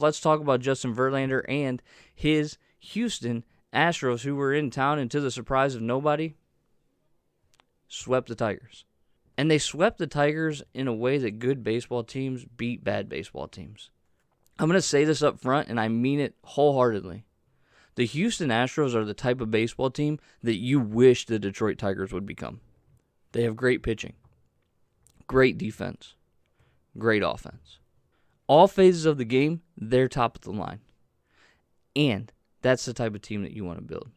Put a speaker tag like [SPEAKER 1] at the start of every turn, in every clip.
[SPEAKER 1] Let's talk about Justin Verlander and his Houston Astros, who were in town and to the surprise of nobody, swept the Tigers. And they swept the Tigers in a way that good baseball teams beat bad baseball teams. I'm going to say this up front, and I mean it wholeheartedly. The Houston Astros are the type of baseball team that you wish the Detroit Tigers would become. They have great pitching, great defense, great offense. All phases of the game, they're top of the line. And that's the type of team that you want to build.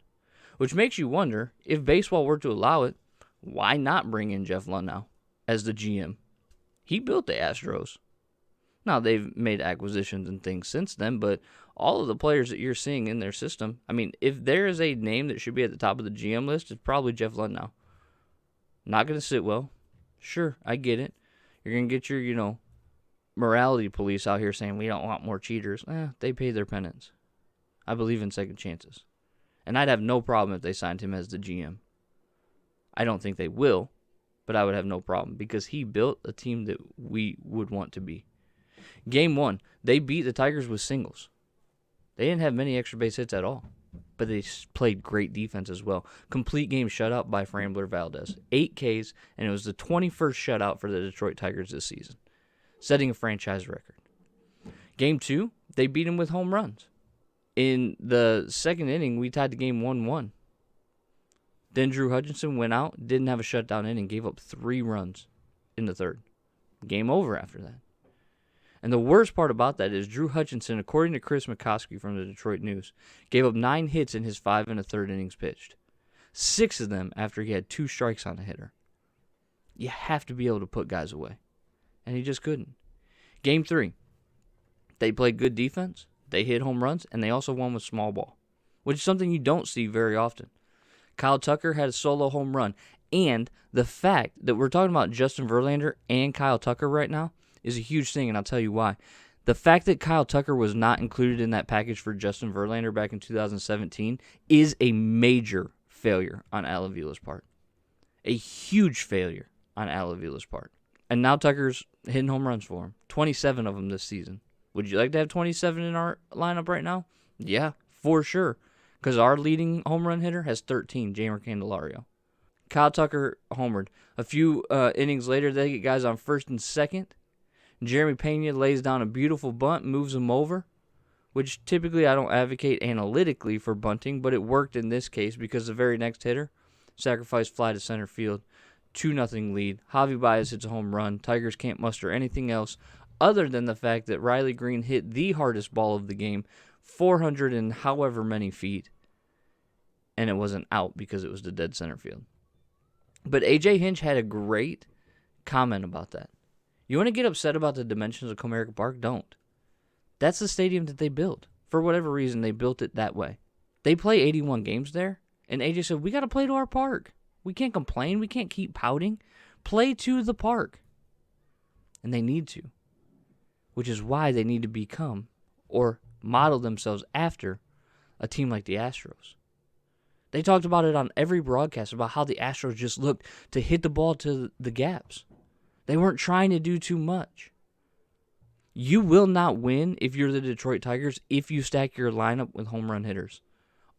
[SPEAKER 1] Which makes you wonder, if baseball were to allow it, why not bring in Jeff Luhnow as the GM? He built the Astros. Now, they've made acquisitions and things since then, but all of the players that you're seeing in their system, I mean, if there is a name that should be at the top of the GM list, it's probably Jeff Luhnow. Not going to sit well. Sure, I get it. You're going to get your, morality police out here saying we don't want more cheaters. They pay their penance. I believe in second chances. And I'd have no problem if they signed him as the GM. I don't think they will, but I would have no problem because he built a team that we would want to be. Game 1, they beat the Tigers with singles. They didn't have many extra base hits at all, but they played great defense as well. Complete game shutout by Framber Valdez. 8 Ks, and it was the 21st shutout for the Detroit Tigers this season, setting a franchise record. Game 2, they beat him with home runs. In the second inning, we tied the game 1-1. Then Drew Hutchinson went out, didn't have a shutdown inning, gave up 3 runs in the third. Game over after that. And the worst part about that is Drew Hutchinson, according to Chris McCoskey from the Detroit News, gave up 9 hits in his 5 1/3 innings pitched. 6 of them after he had 2 strikes on a hitter. You have to be able to put guys away. And he just couldn't. Game 3, they played good defense, they hit home runs, and they also won with small ball, which is something you don't see very often. Kyle Tucker had a solo home run, and the fact that we're talking about Justin Verlander and Kyle Tucker right now is a huge thing, and I'll tell you why. The fact that Kyle Tucker was not included in that package for Justin Verlander back in 2017 is a major failure on Al Avila's part. A huge failure on Al Avila's part. And now Tucker's hitting home runs for him. 27 of them this season. Would you like to have 27 in our lineup right now? Yeah, for sure. Because our leading home run hitter has 13, Jeimer Candelario. Kyle Tucker homered. A few innings later, they get guys on first and second. Jeremy Pena lays down a beautiful bunt, moves him over, which typically I don't advocate analytically for bunting, but it worked in this case because the very next hitter sacrificed fly to center field. 2-0 lead. Javi Baez hits a home run. Tigers can't muster anything else other than the fact that Riley Green hit the hardest ball of the game, 400 and however many feet, and it wasn't out because it was the dead center field. But A.J. Hinch had a great comment about that. You want to get upset about the dimensions of Comerica Park? Don't. That's the stadium that they built. For whatever reason, they built it that way. They play 81 games there, and AJ said, we got to play to our park. We can't complain. We can't keep pouting. Play to the park. And they need to, which is why they need to become or model themselves after a team like the Astros. They talked about it on every broadcast about how the Astros just looked to hit the ball to the gaps. They weren't trying to do too much. You will not win if you're the Detroit Tigers if you stack your lineup with home run hitters.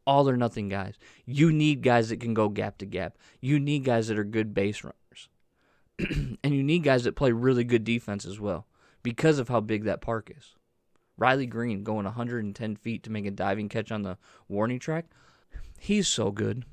[SPEAKER 1] All or nothing guys. You need guys that can go gap to gap. You need guys that are good base runners. And you need guys that play really good defense as well because of how big that park is. Riley Green going 110 feet to make a diving catch on the warning track. He's so good.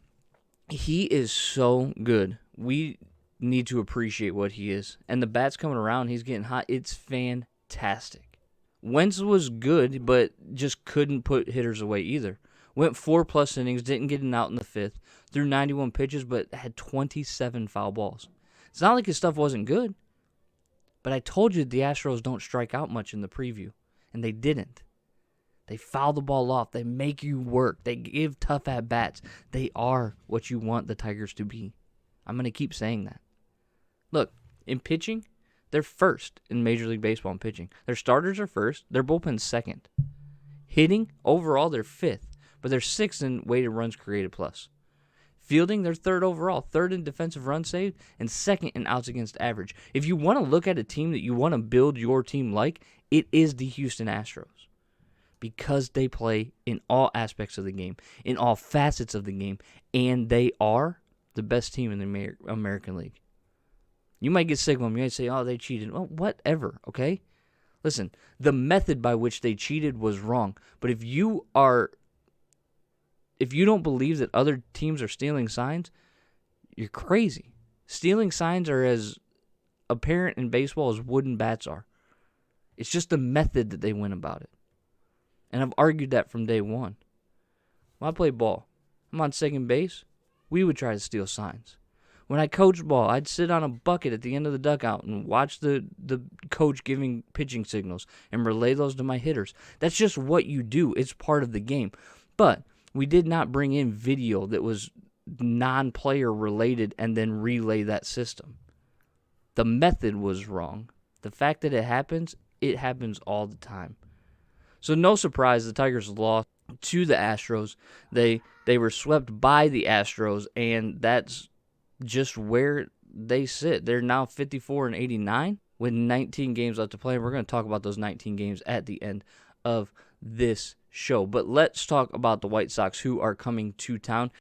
[SPEAKER 1] He is so good. We need to appreciate what he is. And the bat's coming around. He's getting hot. It's fantastic. Wentz was good, but just couldn't put hitters away either. Went 4+ innings, didn't get an out in the 5th, threw 91 pitches, but had 27 foul balls. It's not like his stuff wasn't good, but I told you the Astros don't strike out much in the preview, and they didn't. They foul the ball off. They make you work. They give tough at-bats. They are what you want the Tigers to be. I'm going to keep saying that. Look, in pitching, they're first in Major League Baseball in pitching. Their starters are first. Their bullpen's second. Hitting, overall, they're 5th, but they're 6th in weighted runs created plus. Fielding, they're 3rd overall, 3rd in defensive runs saved, and 2nd in outs against average. If you want to look at a team that you want to build your team like, it is the Houston Astros. because they play in all aspects of the game, in all facets of the game, and they are the best team in the American League. You might get sick of them. You might say, oh, they cheated. Well, whatever, okay? Listen, the method by which they cheated was wrong. But if you don't believe that other teams are stealing signs, you're crazy. Stealing signs are as apparent in baseball as wooden bats are. It's just the method that they went about it. And I've argued that from day one. When I play ball, I'm on second base, we would try to steal signs. When I coached ball, I'd sit on a bucket at the end of the dugout and watch the coach giving pitching signals and relay those to my hitters. That's just what you do. It's part of the game. But we did not bring in video that was non-player related and then relay that system. The method was wrong. The fact that it happens all the time. So no surprise the Tigers lost to the Astros. They were swept by the Astros, and that's just where they sit. They're now 54-89 with 19 games left to play. And we're going to talk about those 19 games at the end of this show. But let's talk about the White Sox, who are coming to town.